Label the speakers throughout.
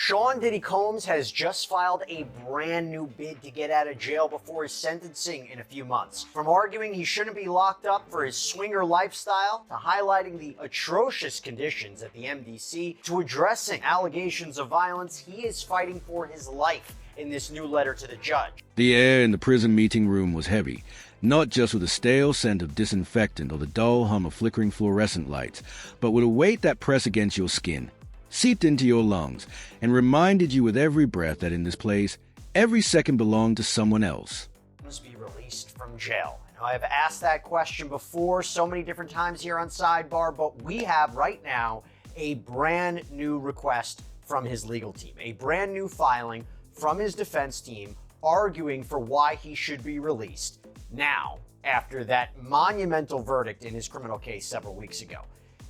Speaker 1: Sean Diddy Combs has just filed a brand new bid to get out of jail before his sentencing in a few months. From arguing he shouldn't be locked up for his swinger lifestyle, to highlighting the atrocious conditions at the MDC, to addressing allegations of violence, he is fighting for his life in this new letter to the judge.
Speaker 2: The air in the prison meeting room was heavy, not just with the stale scent of disinfectant or the dull hum of flickering fluorescent lights, but with a weight that pressed against your skin, seeped into your lungs, and reminded you with every breath that in this place, every second belonged to someone else.
Speaker 1: Must be released from jail. Now, I've asked that question before so many different times here on Sidebar, but we have right now a brand new request from his legal team, a brand new filing from his defense team arguing for why he should be released now after that monumental verdict in his criminal case several weeks ago.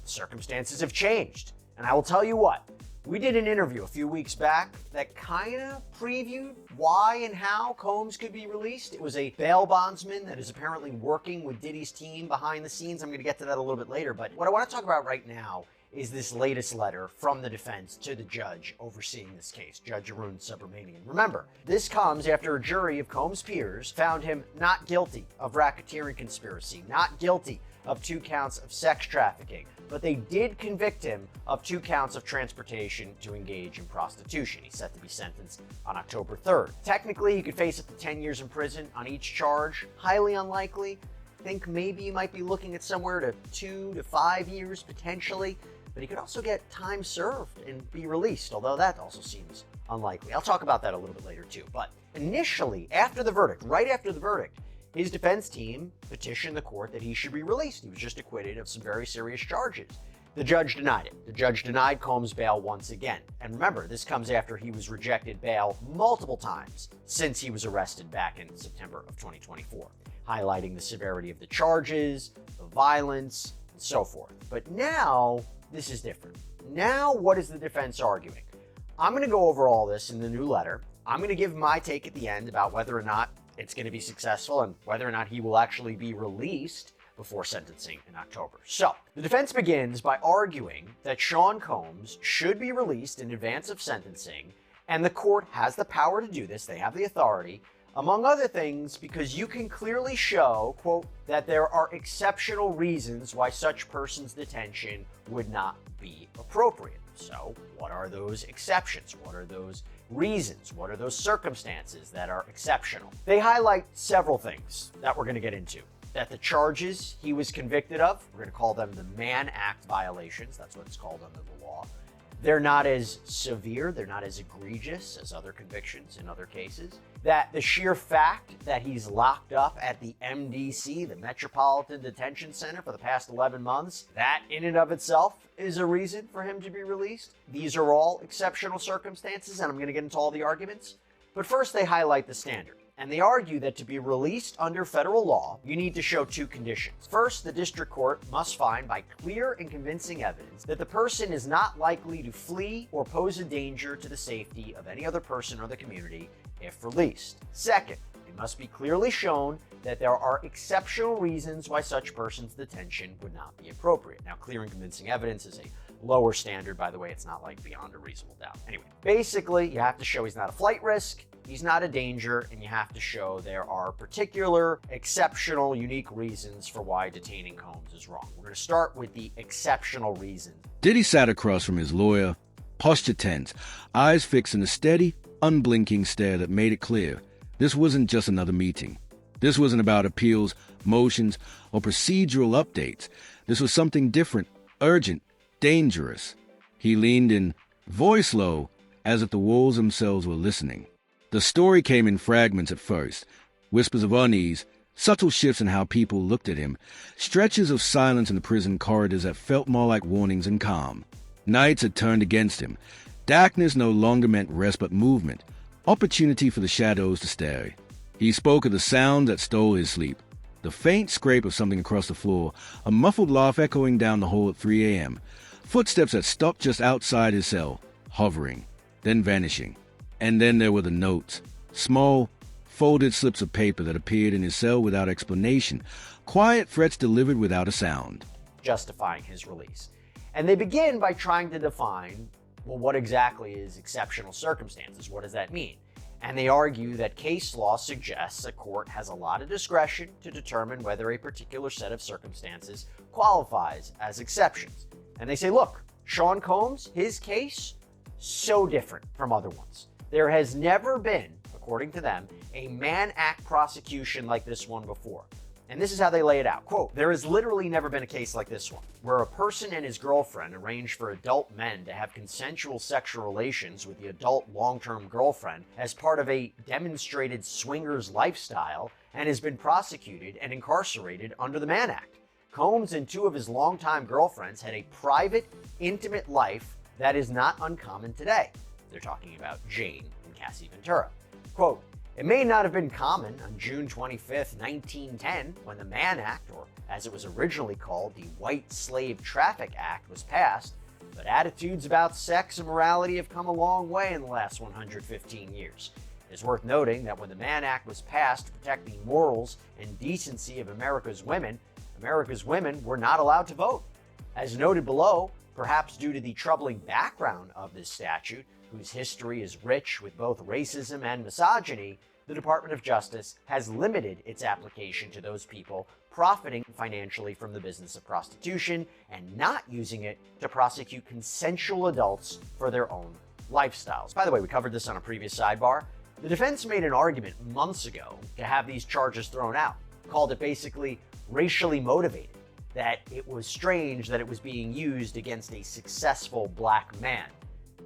Speaker 1: Circumstances have changed. And I will tell you what, we did an interview a few weeks back that kind of previewed why and how Combs could be released. It was a bail bondsman that is apparently working with Diddy's team behind the scenes. I'm going to get to that a little bit later. But what I want to talk about right now is this latest letter from the defense to the judge overseeing this case, Judge Arun Subramanian. Remember, this comes after a jury of Combs' peers found him not guilty of racketeering conspiracy, not guilty of 2 counts of sex trafficking, but they did convict him of 2 counts of transportation to engage in prostitution. He's set to be sentenced on October 3rd. Technically, he could face up to 10 years in prison on each charge. Highly unlikely. I think maybe you might be looking at somewhere to 2 to 5 years potentially, but he could also get time served and be released, although that also seems unlikely. I'll talk about that a little bit later too. But initially, after the verdict, right after the verdict, his defense team petitioned the court that he should be released. He was just acquitted of some very serious charges. The judge denied it. The judge denied Combs bail once again. And remember, this comes after he was rejected bail multiple times since he was arrested back in September of 2024, highlighting the severity of the charges, the violence, and so forth. But now, this is different. Now, what is the defense arguing? I'm going to go over all this in the new letter. I'm going to give my take at the end about whether or not it's going to be successful and whether or not he will actually be released before sentencing in October. So, the defense begins by arguing that Sean Combs should be released in advance of sentencing, and the court has the power to do this. They have the authority, among other things, because you can clearly show, quote, that there are exceptional reasons why such person's detention would not be appropriate. So, what are those exceptions? What are those reasons? What are those circumstances that are exceptional? They highlight several things that we're going to get into. That the charges he was convicted of, we're going to call them the Mann Act violations. That's what it's called under the law. They're not as severe, they're not as egregious as other convictions in other cases. That the sheer fact that he's locked up at the MDC, the Metropolitan Detention Center, for the past 11 months, that in and of itself is a reason for him to be released. These are all exceptional circumstances, and I'm going to get into all the arguments. But first, they highlight the standard. And they argue that to be released under federal law, you need to show 2 conditions. First, the district court must find by clear and convincing evidence that the person is not likely to flee or pose a danger to the safety of any other person or the community if released. Second, it must be clearly shown that there are exceptional reasons why such person's detention would not be appropriate. Now, clear and convincing evidence is a lower standard, by the way. It's not like beyond a reasonable doubt. Anyway, basically, you have to show he's not a flight risk, he's not a danger, and you have to show there are particular, exceptional, unique reasons for why detaining Combs is wrong. We're going to start with the exceptional reasons.
Speaker 2: Diddy sat across from his lawyer, posture tense, eyes fixed in a steady, unblinking stare that made it clear this wasn't just another meeting. This wasn't about appeals, motions, or procedural updates. This was something different, urgent, dangerous. He leaned in, voice low, as if the walls themselves were listening. The story came in fragments at first, whispers of unease, subtle shifts in how people looked at him, stretches of silence in the prison corridors that felt more like warnings and calm. Nights had turned against him. Darkness no longer meant rest but movement, opportunity for the shadows to stare. He spoke of the sound that stole his sleep, the faint scrape of something across the floor, a muffled laugh echoing down the hall at 3 a.m., footsteps that stopped just outside his cell, hovering, then vanishing. And then there were the notes, small, folded slips of paper that appeared in his cell without explanation, quiet threats delivered without a sound.
Speaker 1: Justifying his release. And they begin by trying to define Well, what exactly is exceptional circumstances? What does that mean? And they argue that case law suggests a court has a lot of discretion to determine whether a particular set of circumstances qualifies as exceptions. And they say, look, Sean Combs, his case, so different from other ones. There has never been, according to them, a Mann Act prosecution like this one before. And this is how they lay it out. Quote, there has literally never been a case like this one, where a person and his girlfriend arrange for adult men to have consensual sexual relations with the adult long-term girlfriend as part of a demonstrated swingers lifestyle and has been prosecuted and incarcerated under the Mann Act. Combs and two of his longtime girlfriends had a private, intimate life that is not uncommon today. They're talking about Jane and Cassie Ventura. Quote, it may not have been common on June 25th, 1910, when the Mann Act, or as it was originally called, the White Slave Traffic Act, was passed, but attitudes about sex and morality have come a long way in the last 115 years. It's worth noting that when the Mann Act was passed to protect the morals and decency of America's women were not allowed to vote. As noted below, perhaps due to the troubling background of this statute, whose history is rich with both racism and misogyny, the Department of Justice has limited its application to those people profiting financially from the business of prostitution and not using it to prosecute consensual adults for their own lifestyles. By the way, we covered this on a previous sidebar. The defense made an argument months ago to have these charges thrown out, called it basically racially motivated, that it was strange that it was being used against a successful black man.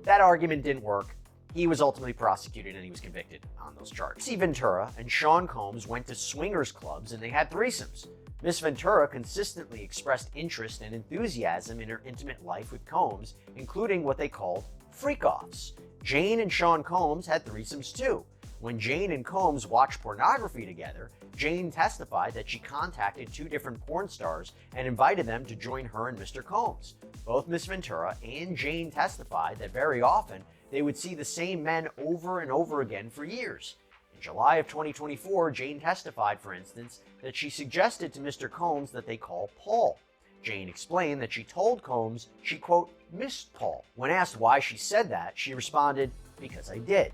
Speaker 1: That argument didn't work. He was ultimately prosecuted and he was convicted on those charges. Cassie Ventura and Sean Combs went to swingers clubs and they had threesomes. Miss Ventura consistently expressed interest and enthusiasm in her intimate life with Combs, including what they called freak-offs. Jane and Sean Combs had threesomes too. When Jane and Combs watched pornography together, Jane testified that she contacted two different porn stars and invited them to join her and Mr. Combs. Both Miss Ventura and Jane testified that very often they would see the same men over and over again for years. In July of 2024, Jane testified, for instance, that she suggested to Mr. Combs that they call Paul. Jane explained that she told Combs she, quote, missed Paul. When asked why she said that, she responded, because I did.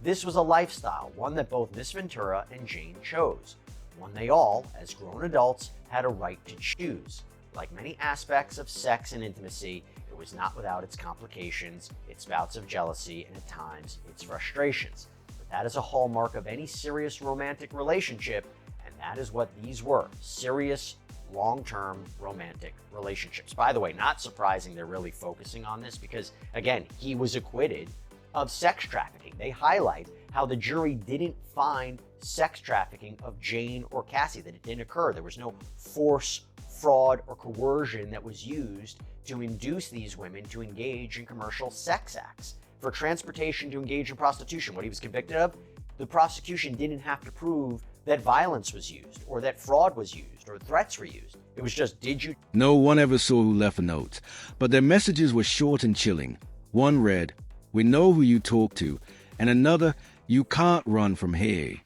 Speaker 1: This was a lifestyle, one that both Miss Ventura and Jane chose, one they all, as grown adults, had a right to choose. Like many aspects of sex and intimacy, it was not without its complications, its bouts of jealousy, and at times, its frustrations. But that is a hallmark of any serious romantic relationship, and that is what these were, serious, long-term romantic relationships. By the way, not surprising they're really focusing on this because, again, he was acquitted of sex trafficking. They highlight how the jury didn't find sex trafficking of Jane or Cassie, that it didn't occur. There was no force, fraud, or coercion that was used to induce these women to engage in commercial sex acts. For transportation to engage in prostitution, what he was convicted of, the prosecution didn't have to prove that violence was used, or that fraud was used, or threats were used. It was just, did you?
Speaker 2: No one ever saw who left the notes, but their messages were short and chilling. One read, "We know who you talk to," and another, "You can't run from here."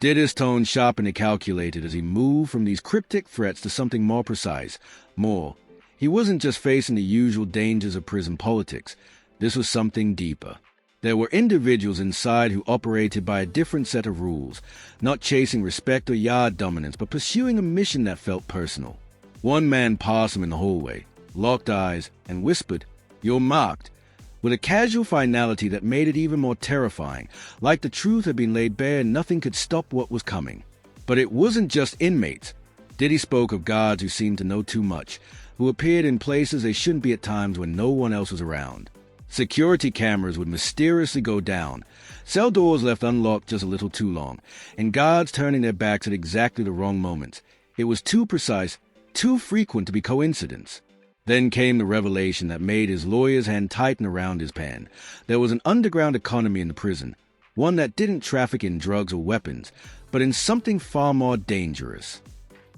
Speaker 2: Diddy's tone sharpened and calculated as he moved from these cryptic threats to something more precise. More. He wasn't just facing the usual dangers of prison politics. This was something deeper. There were individuals inside who operated by a different set of rules, not chasing respect or yard dominance, but pursuing a mission that felt personal. One man passed him in the hallway, locked eyes, and whispered, "You're marked," with a casual finality that made it even more terrifying, like the truth had been laid bare and nothing could stop what was coming. But it wasn't just inmates. Diddy spoke of guards who seemed to know too much, who appeared in places they shouldn't be at times when no one else was around. Security cameras would mysteriously go down, cell doors left unlocked just a little too long, and guards turning their backs at exactly the wrong moments. It was too precise, too frequent to be coincidence. Then came the revelation that made his lawyer's hand tighten around his pen. There was an underground economy in the prison, one that didn't traffic in drugs or weapons, but in something far more dangerous.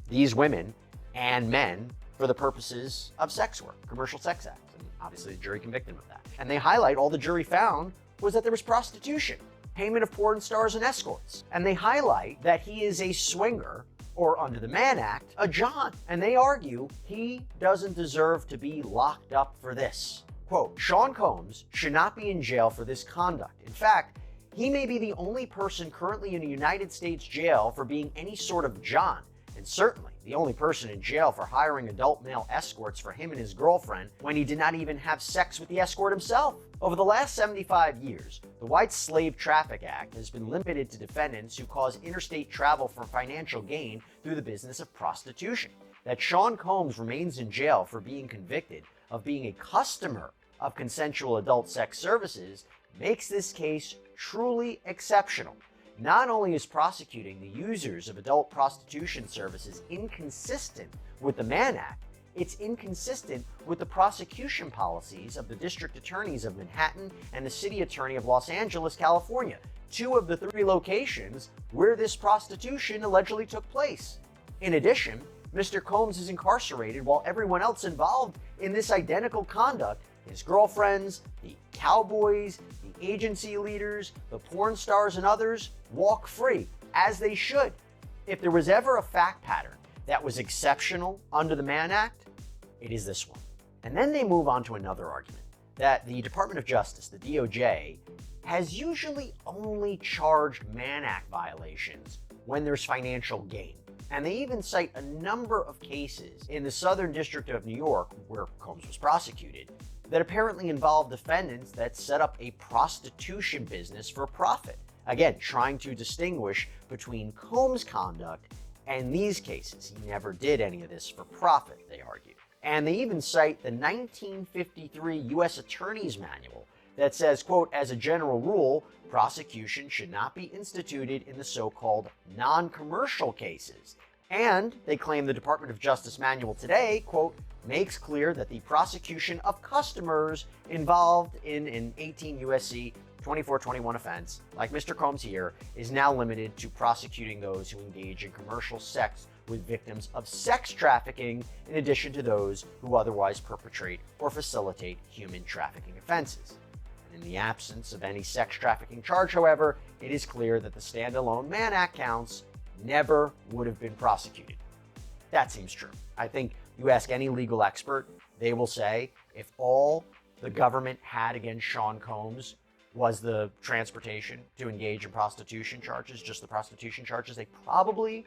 Speaker 1: These women and men for the purposes of sex work, commercial sex acts. And obviously the jury convicted him of that. And they highlight all the jury found was that there was prostitution, payment of porn stars and escorts. And they highlight that he is a swinger, or under the Mann Act, a John. And they argue he doesn't deserve to be locked up for this. Quote, Sean Combs should not be in jail for this conduct. In fact, he may be the only person currently in a United States jail for being any sort of John, and certainly the only person in jail for hiring adult male escorts for him and his girlfriend when he did not even have sex with the escort himself. Over the last 75 years, the White Slave Traffic Act has been limited to defendants who cause interstate travel for financial gain through the business of prostitution. That Sean Combs remains in jail for being convicted of being a customer of consensual adult sex services makes this case truly exceptional. Not only is prosecuting the users of adult prostitution services inconsistent with the Mann Act, it's inconsistent with the prosecution policies of the district attorneys of Manhattan and the city attorney of Los Angeles, California, two of the three locations where this prostitution allegedly took place. In addition, Mr. Combs is incarcerated while everyone else involved in this identical conduct, his girlfriends, the cowboys, the agency leaders, the porn stars, and others, walk free, as they should. If there was ever a fact pattern that was exceptional under the Mann Act, it is this one. And then they move on to another argument, that the Department of Justice, the DOJ, has usually only charged Mann Act violations when there's financial gain. And they even cite a number of cases in the Southern District of New York, where Combs was prosecuted, that apparently involved defendants that set up a prostitution business for profit. Again, trying to distinguish between Combs' conduct and these cases. He never did any of this for profit, they argue. And they even cite the 1953 U.S. Attorney's Manual that says, quote, as a general rule, prosecution should not be instituted in the so-called non-commercial cases. And they claim the Department of Justice manual today, quote, makes clear that the prosecution of customers involved in an 18 U.S.C. 2421 offense, like Mr. Combs here, is now limited to prosecuting those who engage in commercial sex with victims of sex trafficking, in addition to those who otherwise perpetrate or facilitate human trafficking offenses. In the absence of any sex trafficking charge, however, it is clear that the standalone Mann Act counts never would have been prosecuted. That seems true. I think you ask any legal expert, they will say if all the government had against Sean Combs was the transportation to engage in prostitution charges, just the prostitution charges, they probably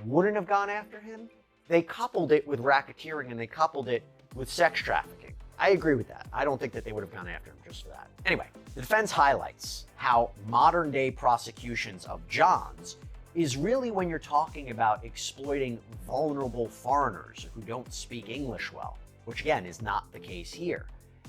Speaker 1: wouldn't have gone after him. They coupled it with racketeering and they coupled it with sex trafficking. I agree with that. I don't think that they would have gone after him just for that. Anyway, the defense highlights how modern day prosecutions of Johns is really when you're talking about exploiting vulnerable foreigners who don't speak English well, which again is not the case here.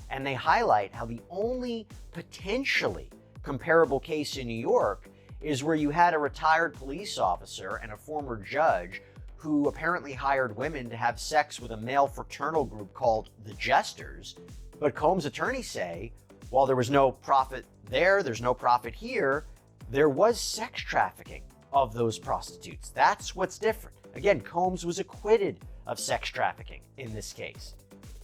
Speaker 1: And they highlight how the only potentially comparable case in New York is where you had a retired police officer and a former judge who apparently hired women to have sex with a male fraternal group called the Jesters. But Combs' attorneys say, while there was no profit there, there's no profit here, there was sex trafficking of those prostitutes. That's what's different. Again, Combs was acquitted of sex trafficking in this case.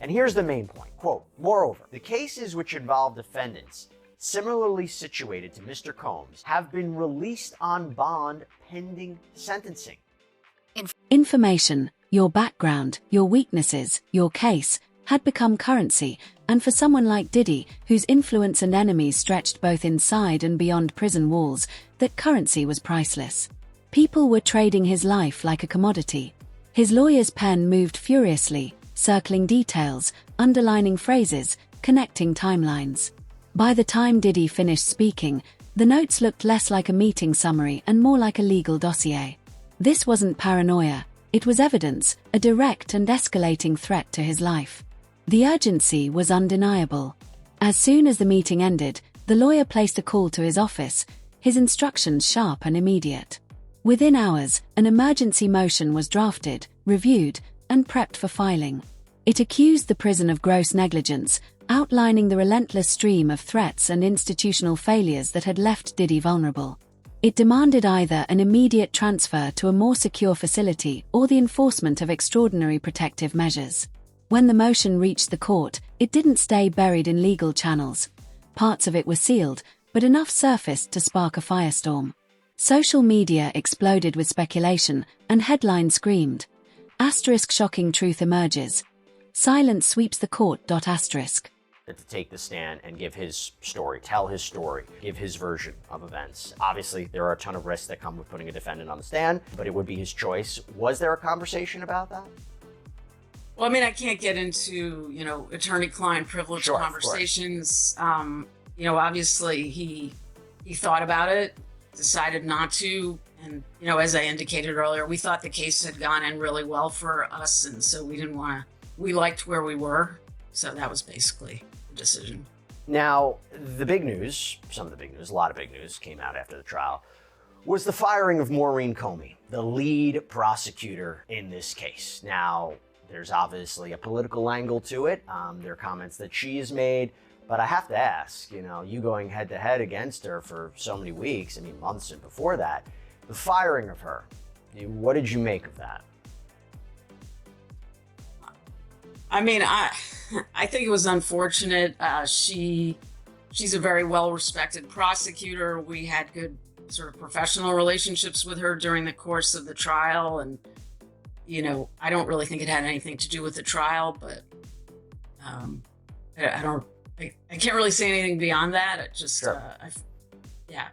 Speaker 1: And here's the main point, quote, moreover, the cases which involve defendants similarly situated to Mr. Combs have been released on bond pending sentencing.
Speaker 3: Information, your background, your weaknesses, your case, had become currency, and for someone like Diddy, whose influence and enemies stretched both inside and beyond prison walls, that currency was priceless. People were trading his life like a commodity. His lawyer's pen moved furiously, circling details, underlining phrases, connecting timelines. By the time Diddy finished speaking, the notes looked less like a meeting summary and more like a legal dossier. This wasn't paranoia, it was evidence, a direct and escalating threat to his life. The urgency was undeniable. As soon as the meeting ended, the lawyer placed a call to his office, his instructions sharp and immediate. Within hours, an emergency motion was drafted, reviewed, and prepped for filing. It accused the prison of gross negligence, outlining the relentless stream of threats and institutional failures that had left Diddy vulnerable. It demanded either an immediate transfer to a more secure facility or the enforcement of extraordinary protective measures. When the motion reached the court, it didn't stay buried in legal channels. Parts of it were sealed, but enough surfaced to spark a firestorm. Social media exploded with speculation, and headlines screamed, **! Shocking truth emerges. Silence sweeps the court. **!
Speaker 1: to take the stand and give his story, tell his story, give his version of events. Obviously, there are a ton of risks that come with putting a defendant on the stand, but it would be his choice. Was there a conversation about that?
Speaker 4: Well, I mean, I can't get into, attorney-client privilege
Speaker 1: Sure,
Speaker 4: conversations. Obviously he thought about it, decided not to. And, as I indicated earlier, we thought the case had gone in really well for us. And so we liked where we were. So that was basically the decision.
Speaker 1: Now, the big news, a lot of big news came out after the trial, was the firing of Maureen Comey, the lead prosecutor in this case. Now, there's obviously a political angle to it. There are comments that she has made, but I have to ask, you going head to head against her for so many weeks, months and before that, the firing of her, what did you make of that?
Speaker 4: I think it was unfortunate. She's a very well-respected prosecutor. We had good sort of professional relationships with her during the course of the trial. And, I don't really think it had anything to do with the trial, but I can't really say anything beyond that. It just,
Speaker 1: sure.
Speaker 4: Yeah.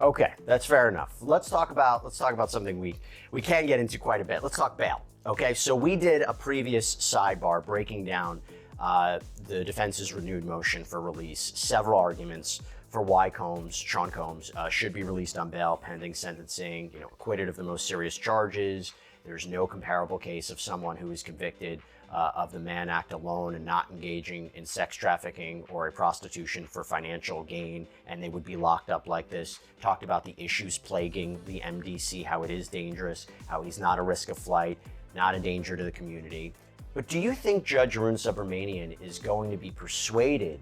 Speaker 1: Okay, that's fair enough. Let's talk about something we can get into quite a bit. Let's talk bail. Okay, so we did a previous sidebar breaking down the defense's renewed motion for release, several arguments for why Sean Combs, should be released on bail pending sentencing, acquitted of the most serious charges. There's no comparable case of someone who is convicted of the Mann Act alone and not engaging in sex trafficking or a prostitution for financial gain, and they would be locked up like this. Talked about the issues plaguing the MDC, how it is dangerous, how he's not a risk of flight, not a danger to the community. But do you think Judge Arun Subramanian is going to be persuaded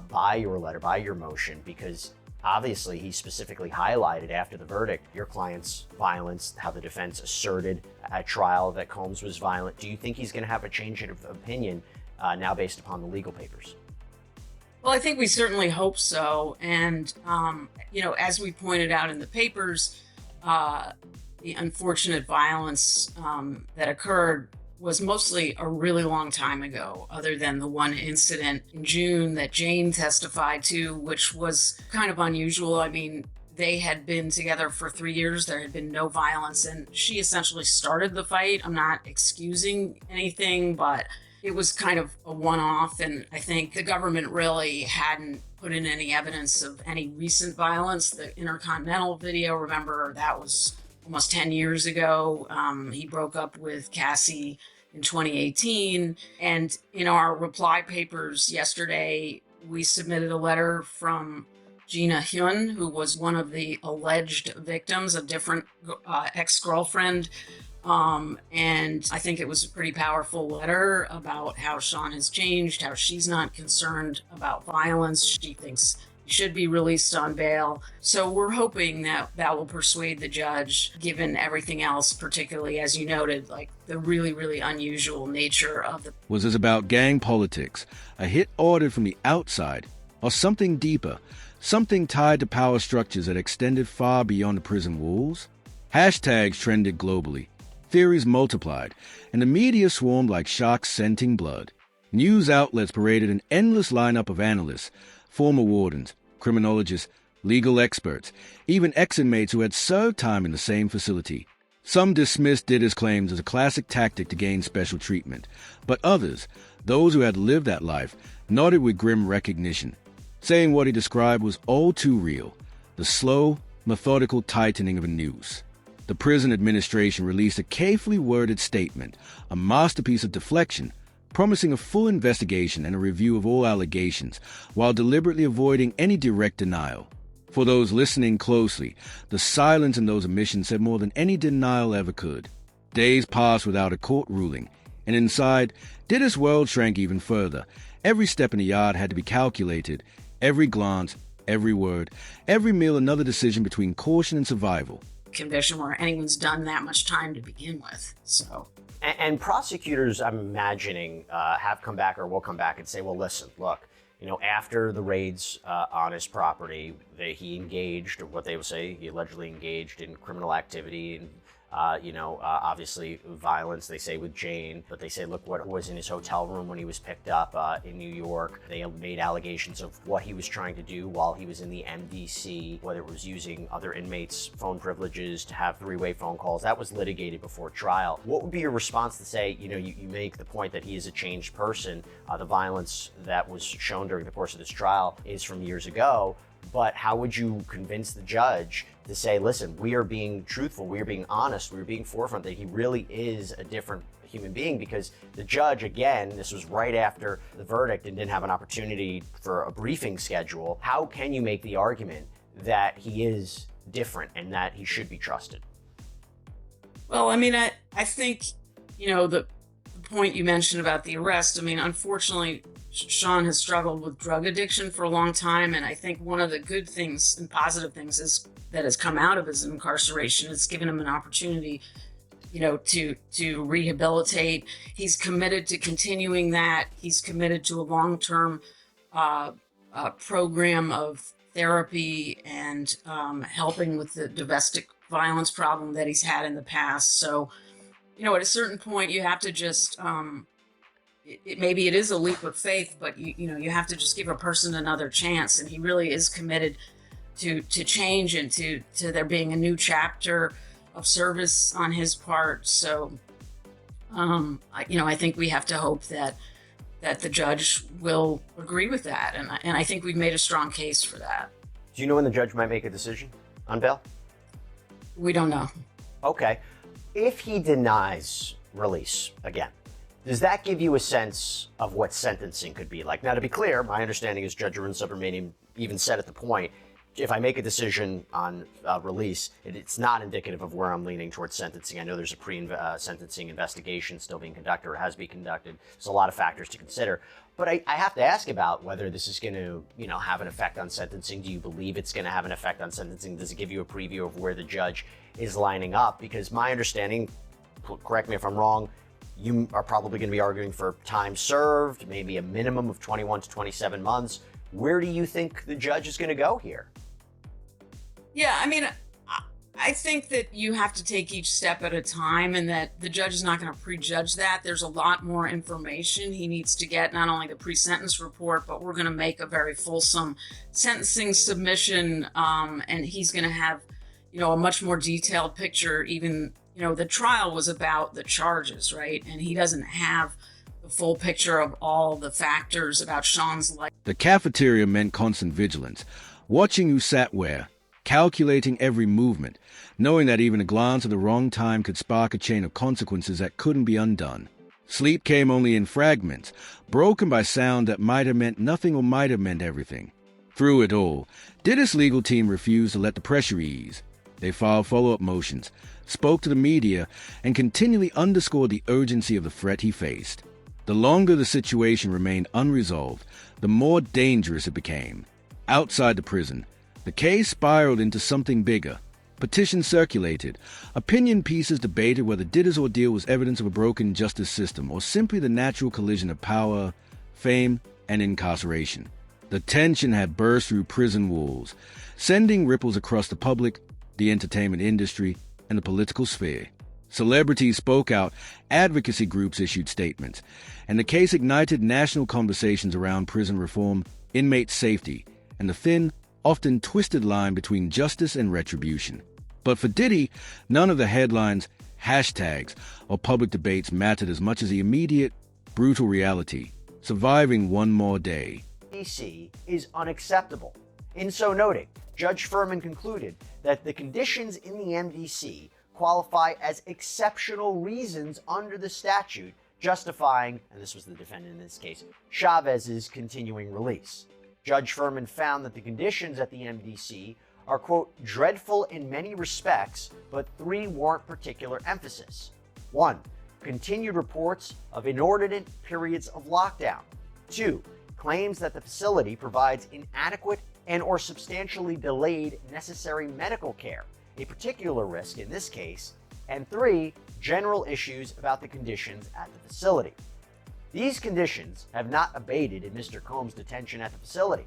Speaker 1: by your letter, by your motion? Because obviously he specifically highlighted after the verdict your client's violence, how the defense asserted at trial that Combs was violent. Do you think he's going to have a change of opinion now based upon the legal papers?
Speaker 4: Well, I think we certainly hope so. And, as we pointed out in the papers, the unfortunate violence that occurred was mostly a really long time ago, other than the one incident in June that Jane testified to, which was kind of unusual. They had been together for 3 years. There had been no violence, and she essentially started the fight. I'm not excusing anything, but it was kind of a one-off, and I think the government really hadn't put in any evidence of any recent violence. The Intercontinental video, remember, that was almost 10 years ago. He broke up with Cassie in 2018. And in our reply papers yesterday, we submitted a letter from Gina Hyun, who was one of the alleged victims, a different ex-girlfriend. And I think it was a pretty powerful letter about how Sean has changed, how she's not concerned about violence. She thinks he should be released on bail. So we're hoping that will persuade the judge, given everything else, particularly, as you noted, like the really, really unusual nature of the...
Speaker 2: Was this about gang politics, a hit ordered from the outside, or something deeper, something tied to power structures that extended far beyond the prison walls? Hashtags trended globally, theories multiplied, and the media swarmed like sharks scenting blood. News outlets paraded an endless lineup of analysts, former wardens, criminologists, legal experts, even ex-inmates who had served time in the same facility. Some dismissed Diddy's claims as a classic tactic to gain special treatment, but others, those who had lived that life, nodded with grim recognition, saying what he described was all too real, the slow, methodical tightening of a noose. The prison administration released a carefully worded statement, a masterpiece of deflection, promising a full investigation and a review of all allegations, while deliberately avoiding any direct denial. For those listening closely, the silence in those omissions said more than any denial ever could. Days passed without a court ruling, and inside, Diddy's world shrank even further. Every step in the yard had to be calculated, every glance, every word, every meal another decision between caution and survival.
Speaker 4: Conviction where anyone's done that much time to begin with, so...
Speaker 1: And prosecutors, I'm imagining, have come back or will come back and say, well, listen, look, after the raids on his property, he engaged, or what they would say, he allegedly engaged in criminal activity and Obviously violence, they say, with Jane, but they say, look what was in his hotel room when he was picked up in New York. They made allegations of what he was trying to do while he was in the MDC, whether it was using other inmates' phone privileges to have three-way phone calls. That was litigated before trial. What would be your response to say, you make the point that he is a changed person. The violence that was shown during the course of this trial is from years ago, but how would you convince the judge to say, listen, we are being truthful, we are being honest, we are being forefront, that he really is a different human being? Because the judge, again, this was right after the verdict and didn't have an opportunity for a briefing schedule. How can you make the argument that he is different and that he should be trusted?
Speaker 4: Well, I mean, I think, the point you mentioned about the arrest, I mean, unfortunately, Sean has struggled with drug addiction for a long time, and I think one of the good things and positive things is that has come out of his incarceration. It's given him an opportunity, to rehabilitate. He's committed to continuing that. He's committed to a long-term program of therapy and helping with the domestic violence problem that he's had in the past. So, at a certain point, you have to just maybe it is a leap of faith, but you have to just give a person another chance, and he really is committed to change and to there being a new chapter of service on his part. So I think we have to hope that the judge will agree with that, and I think we've made a strong case for that.
Speaker 1: Do you know when the judge might make a decision on bail?
Speaker 4: We don't know.
Speaker 1: Okay. If he denies release again, does that give you a sense of what sentencing could be like? Now, to be clear, my understanding is Judge Arun Subramanian even said at the point, if I make a decision on release, it's not indicative of where I'm leaning towards sentencing. I know there's a pre-sentencing investigation still being conducted or has been conducted. There's a lot of factors to consider. But I have to ask about whether this is going to, have an effect on sentencing. Do you believe it's going to have an effect on sentencing? Does it give you a preview of where the judge is lining up? Because my understanding, correct me if I'm wrong, you are probably going to be arguing for time served, maybe a minimum of 21 to 27 months. Where do you think the judge is going to go here?
Speaker 4: Yeah, I mean, I think that you have to take each step at a time, and that the judge is not going to prejudge that. There's a lot more information he needs to get, not only the pre-sentence report, but we're going to make a very fulsome sentencing submission, and he's going to have, a much more detailed picture. Even, the trial was about the charges, right? And he doesn't have the full picture of all the factors about Sean's life.
Speaker 2: The cafeteria meant constant vigilance, watching who sat where, calculating every movement, knowing that even a glance at the wrong time could spark a chain of consequences that couldn't be undone. Sleep came only in fragments, broken by sound that might have meant nothing or might have meant everything. Through it all, Diddy's legal team refused to let the pressure ease. They filed follow-up motions, spoke to the media, and continually underscored the urgency of the threat he faced. The longer the situation remained unresolved, the more dangerous it became. Outside the prison, the case spiraled into something bigger. Petitions circulated. Opinion pieces debated whether Diddy's ordeal was evidence of a broken justice system or simply the natural collision of power, fame, and incarceration. The tension had burst through prison walls, sending ripples across the public, the entertainment industry, and the political sphere. Celebrities spoke out, advocacy groups issued statements, and the case ignited national conversations around prison reform, inmate safety, and the thin, often twisted line between justice and retribution. But for Diddy, none of the headlines, hashtags, or public debates mattered as much as the immediate, brutal reality, surviving one more day.
Speaker 1: DC is unacceptable. In so noting, Judge Furman concluded that the conditions in the MDC qualify as exceptional reasons under the statute, justifying, and this was the defendant in this case, Chavez's continuing release. Judge Furman found that the conditions at the MDC are, quote, dreadful in many respects, but three warrant particular emphasis. 1. Continued reports of inordinate periods of lockdown. 2. Claims that the facility provides inadequate and or substantially delayed necessary medical care, a particular risk in this case. And 3. General issues about the conditions at the facility. These conditions have not abated in Mr. Combs' detention at the facility.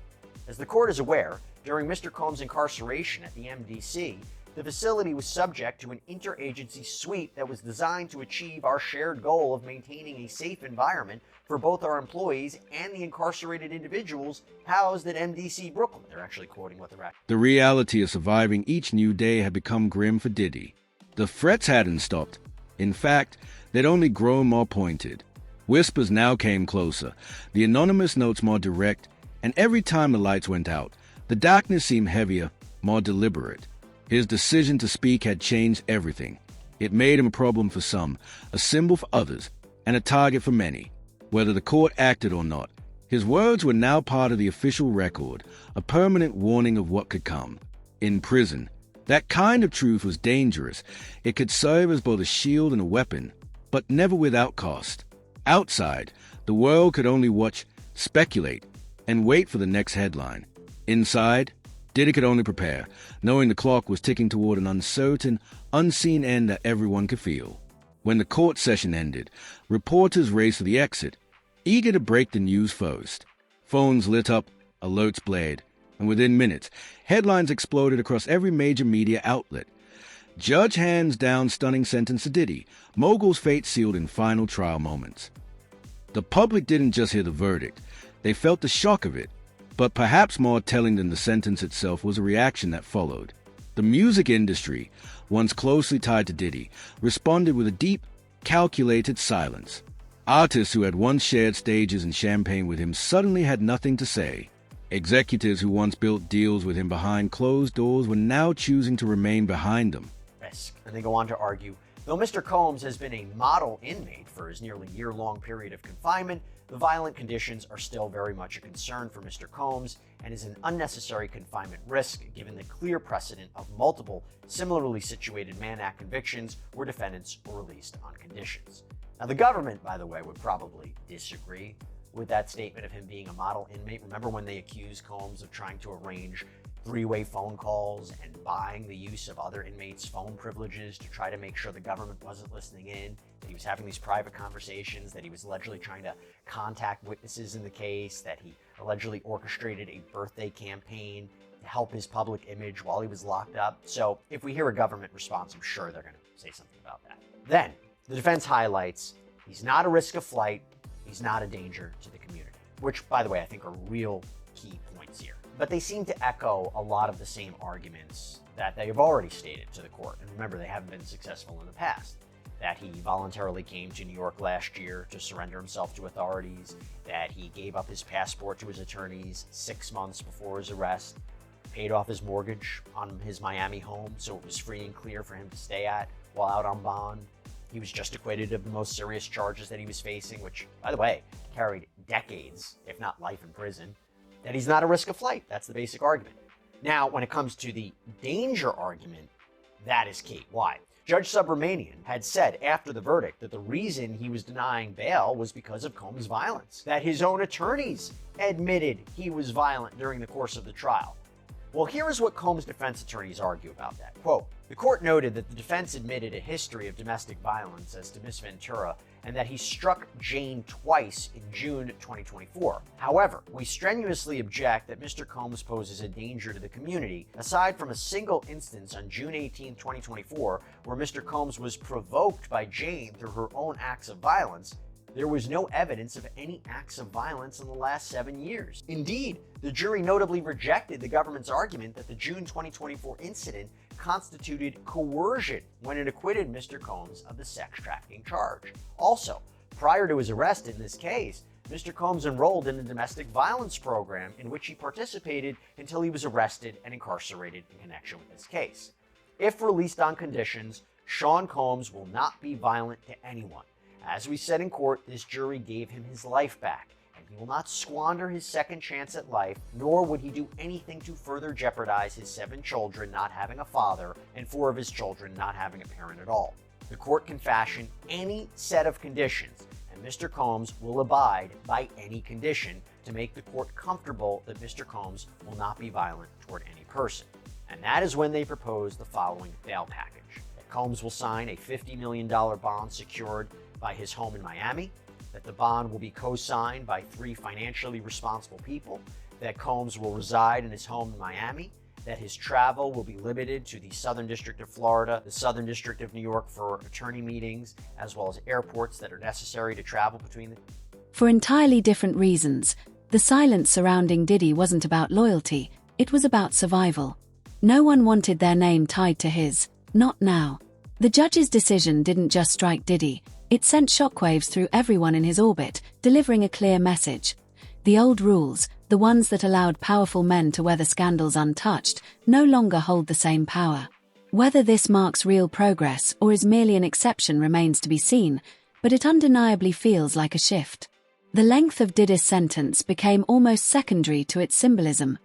Speaker 1: As the court is aware, during Mr. Combs' incarceration at the MDC, the facility was subject to an interagency sweep that was designed to achieve our shared goal of maintaining a safe environment for both our employees and the incarcerated individuals housed at MDC Brooklyn. They're actually quoting what they're actually.
Speaker 2: The reality of surviving each new day had become grim for Diddy. The threats hadn't stopped. In fact, they'd only grown more pointed. Whispers now came closer, the anonymous notes more direct, and every time the lights went out, the darkness seemed heavier, more deliberate. His decision to speak had changed everything. It made him a problem for some, a symbol for others, and a target for many. Whether the court acted or not, his words were now part of the official record, a permanent warning of what could come. In prison, that kind of truth was dangerous. It could serve as both a shield and a weapon, but never without cost. Outside, the world could only watch, speculate, and wait for the next headline. Inside, Diddy could only prepare, knowing the clock was ticking toward an uncertain, unseen end that everyone could feel. When the court session ended, reporters raced to the exit, eager to break the news first. Phones lit up, alerts blared, and within minutes, headlines exploded across every major media outlet. Judge hands down stunning sentence to Diddy, mogul's fate sealed in final trial moments. The public didn't just hear the verdict, they felt the shock of it. But perhaps more telling than the sentence itself was a reaction that followed. The music industry, once closely tied to Diddy, responded with a deep, calculated silence. Artists who had once shared stages and champagne with him suddenly had nothing to say. Executives who once built deals with him behind closed doors were now choosing to remain behind them.
Speaker 1: And they go on to argue, though Mr. Combs has been a model inmate for his nearly year-long period of confinement, the violent conditions are still very much a concern for Mr. Combs and is an unnecessary confinement risk given the clear precedent of multiple similarly situated Mann Act convictions where defendants were released on conditions. Now, the government, by the way, would probably disagree with that statement of him being a model inmate. Remember when they accused Combs of trying to arrange three-way phone calls and buying the use of other inmates' phone privileges to try to make sure the government wasn't listening in, that he was having these private conversations, that he was allegedly trying to contact witnesses in the case, that he allegedly orchestrated a birthday campaign to help his public image while he was locked up. So if we hear a government response, I'm sure they're going to say something about that. Then, the defense highlights, he's not a risk of flight, he's not a danger to the community, which, by the way, I think are real key points here. But they seem to echo a lot of the same arguments that they have already stated to the court. And remember, they haven't been successful in the past. That he voluntarily came to New York last year to surrender himself to authorities, that he gave up his passport to his attorneys 6 months before his arrest, paid off his mortgage on his Miami home so it was free and clear for him to stay at while out on bond. He was just acquitted of the most serious charges that he was facing, which, by the way, carried decades, if not life in prison. That he's not a risk of flight. That's the basic argument. Now, when it comes to the danger argument, that is key. Why? Judge Subramanian had said after the verdict that the reason he was denying bail was because of Combs' violence, that his own attorneys admitted he was violent during the course of the trial. Well, here is what Combs' defense attorneys argue about that. Quote, the court noted that the defense admitted a history of domestic violence as to Miss Ventura and that he struck Jane twice in June 2024. However, we strenuously object that Mr. Combs poses a danger to the community, aside from a single instance on June 18, 2024, where Mr. Combs was provoked by Jane through her own acts of violence. There was no evidence of any acts of violence in the last 7 years. Indeed, the jury notably rejected the government's argument that the June 2024 incident constituted coercion when it acquitted Mr. Combs of the sex trafficking charge. Also, prior to his arrest in this case, Mr. Combs enrolled in a domestic violence program in which he participated until he was arrested and incarcerated in connection with this case. If released on conditions, Sean Combs will not be violent to anyone. As we said in court, this jury gave him his life back, and he will not squander his second chance at life, nor would he do anything to further jeopardize his 7 children not having a father and 4 of his children not having a parent at all. The court can fashion any set of conditions, and Mr. Combs will abide by any condition to make the court comfortable that Mr. Combs will not be violent toward any person. And that is when they propose the following bail package. That Combs will sign a $50 million bond secured by his home in Miami, that the bond will be co-signed by 3 financially responsible people, that Combs will reside in his home in Miami, that his travel will be limited to the Southern District of Florida, the Southern District of New York for attorney meetings, as well as airports that are necessary to travel between the...
Speaker 3: For entirely different reasons, the silence surrounding Diddy wasn't about loyalty, it was about survival. No one wanted their name tied to his, not now. The judge's decision didn't just strike Diddy, it sent shockwaves through everyone in his orbit, delivering a clear message. The old rules, the ones that allowed powerful men to weather scandals untouched, no longer hold the same power. Whether this marks real progress or is merely an exception remains to be seen, but it undeniably feels like a shift. The length of Diddy's sentence became almost secondary to its symbolism.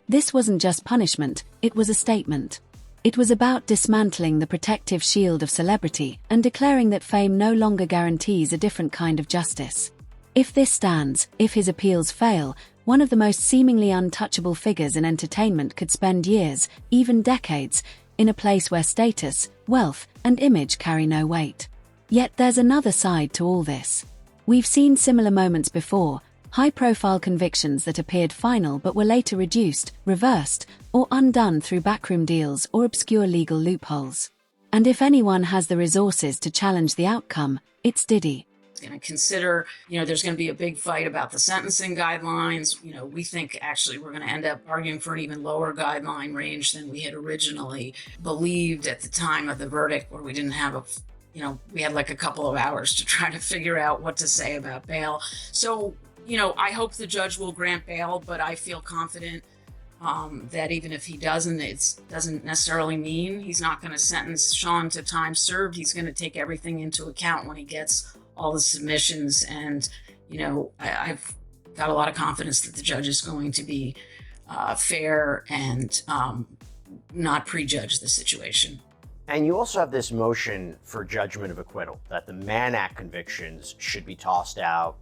Speaker 3: This wasn't just punishment, it was a statement. It was about dismantling the protective shield of celebrity and declaring that fame no longer guarantees a different kind of justice. If this stands, if his appeals fail, one of the most seemingly untouchable figures in entertainment could spend years, even decades, in a place where status, wealth, and image carry no weight. Yet there's another side to all this. We've seen similar moments before, high-profile convictions that appeared final but were later reduced, reversed, or undone through backroom deals or obscure legal loopholes. And if anyone has the resources to challenge the outcome, it's Diddy.
Speaker 4: Going to consider, there's going to be a big fight about the sentencing guidelines. We think actually we're going to end up arguing for an even lower guideline range than we had originally believed at the time of the verdict, where we didn't have we had like a couple of hours to try to figure out what to say about bail. So, I hope the judge will grant bail, but I feel confident that even if he doesn't, it doesn't necessarily mean he's not going to sentence Sean to time served. He's going to take everything into account when he gets all the submissions. And, I've got a lot of confidence that the judge is going to be fair and not prejudge the situation.
Speaker 1: And you also have this motion for judgment of acquittal, that the Mann Act convictions should be tossed out,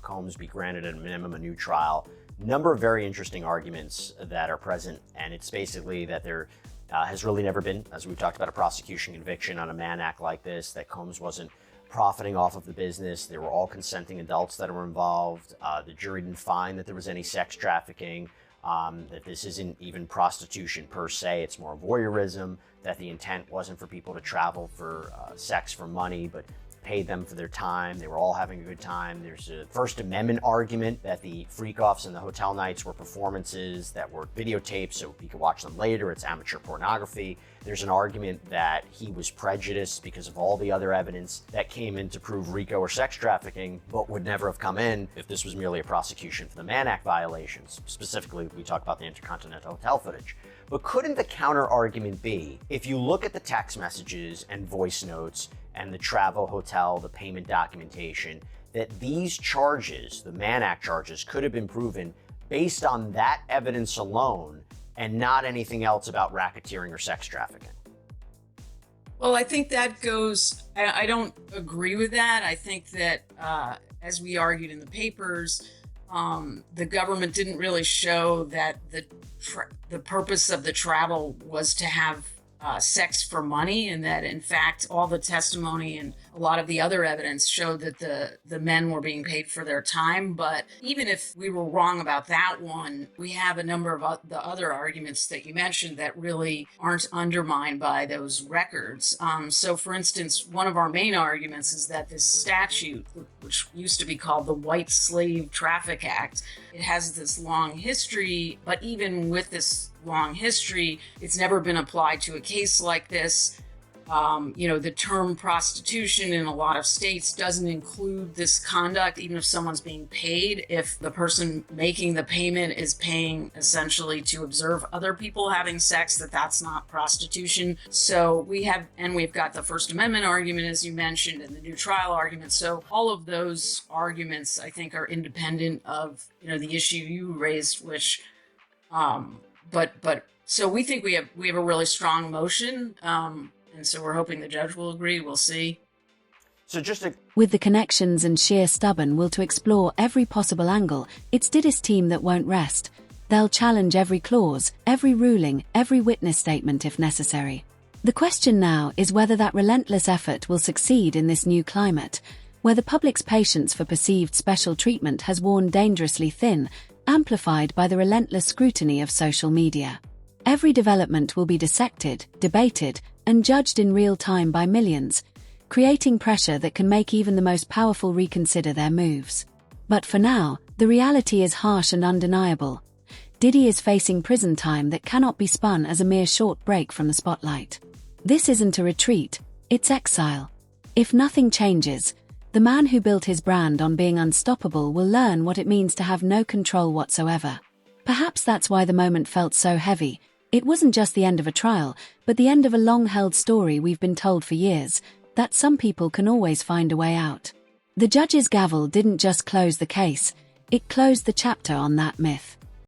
Speaker 1: Combs be granted at a minimum a new trial. Number of very interesting arguments that are present, and it's basically that there has really never been, as we've talked about, a prosecution conviction on a Mann Act like this, that Combs wasn't profiting off of the business. They were all consenting adults that were involved. The jury didn't find that there was any sex trafficking, that this isn't even prostitution per se, it's more voyeurism, that the intent wasn't for people to travel for sex for money, but paid them for their time. They were all having a good time. There's a First Amendment argument that the freak-offs and the hotel nights were performances that were videotaped so he could watch them later. It's amateur pornography. There's an argument that he was prejudiced because of all the other evidence that came in to prove RICO or sex trafficking, but would never have come in if this was merely a prosecution for the Mann Act violations. Specifically, we talk about the Intercontinental Hotel footage. But couldn't the counter argument be, if you look at the text messages and voice notes and the travel, hotel, the payment documentation, that these charges, the Mann Act charges, could have been proven based on that evidence alone and not anything else about racketeering or sex trafficking?
Speaker 4: Well, I think that I don't agree with that. I think that, as we argued in the papers, the government didn't really show that the purpose of the travel was to have sex for money, and that in fact all the testimony and a lot of the other evidence showed that the men were being paid for their time. But even if we were wrong about that one, we have a number of the other arguments that you mentioned that really aren't undermined by those records. So for instance, one of our main arguments is that this statute, which used to be called the White Slave Traffic Act, it has this long history, but even with this long history, it's never been applied to a case like this. The term prostitution in a lot of states doesn't include this conduct, even if someone's being paid. If the person making the payment is paying essentially to observe other people having sex, that's not prostitution. So we've got the First Amendment argument, as you mentioned, and the new trial argument. So all of those arguments, I think, are independent of, the issue you raised, which, so we think we have a really strong motion. And so we're hoping the judge will agree. We'll see.
Speaker 1: So
Speaker 3: with the connections and sheer stubborn will to explore every possible angle, it's Diddy's team that won't rest. They'll challenge every clause, every ruling, every witness statement if necessary. The question now is whether that relentless effort will succeed in this new climate, where the public's patience for perceived special treatment has worn dangerously thin, amplified by the relentless scrutiny of social media. Every development will be dissected, debated, and judged in real time by millions, creating pressure that can make even the most powerful reconsider their moves. But for now, the reality is harsh and undeniable. Diddy is facing prison time that cannot be spun as a mere short break from the spotlight. This isn't a retreat, it's exile. If nothing changes, the man who built his brand on being unstoppable will learn what it means to have no control whatsoever. Perhaps that's why the moment felt so heavy. It wasn't just the end of a trial, but the end of a long-held story we've been told for years, that some people can always find a way out. The judge's gavel didn't just close the case, it closed the chapter on that myth.